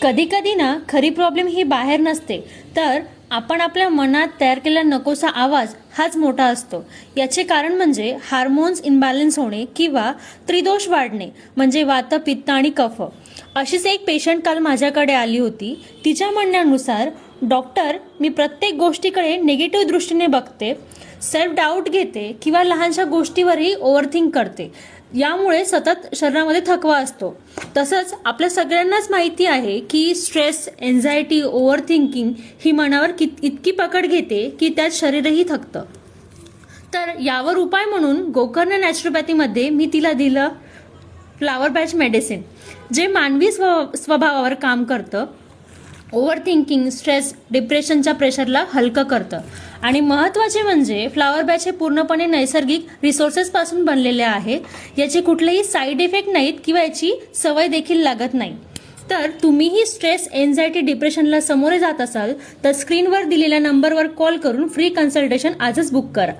कधी कधी ना खरी प्रॉब्लेम ही बाहेर नसते, तर आपण आपल्या मनात तयार केलेला नकोसा आवाज हाच मोठा असतो. याचे कारण म्हणजे हार्मोन्स इनबॅलन्स होणे किंवा त्रिदोष वाढणे, म्हणजे वात, पित्त आणि कफ. अशीच एक पेशंट काल माझ्याकडे आली होती. तिच्या म्हणण्यानुसार, डॉक्टर, मी प्रत्येक गोष्टीकडे निगेटिव्ह दृष्टीने बघते, सेल्फ डाऊट घेते किंवा लहानशा गोष्टीवरही ओव्हरथिंक करते. यामुळे सतत शरीरामध्ये थकवा असतो. तसंच आपल्या सगळ्यांनाच माहिती आहे की स्ट्रेस, एन्झायटी, ओव्हर थिंकिंग ही मनावर इतकी पकड घेते की त्यात शरीरही थकतं. तर यावर उपाय म्हणून गोकर्ण नॅचरोपॅथीमध्ये मी तिला दिलं फ्लावर पॅच मेडिसिन, जे मानवी स्वभावावर काम करतं, ओव्हर थिंकिंग, स्ट्रेस, डिप्रेशनच्या प्रेशरला हलकं करतं. आणि महत्त्वाचे म्हणजे फ्लावर पॅच हे पूर्णपणे नैसर्गिक रिसोर्सेस पासून बनलेले आहे. याचे कुठलेही साईड इफेक्ट नाहीत किंवा याची सवय देखील लागत नाही. तर तुम्हीही स्ट्रेस, एन्झायटी, डिप्रेशनला सामोरे जात असाल तर स्क्रीनवर दिलेल्या नंबरवर कॉल करून फ्री कन्सल्टेशन आजच बुक करा.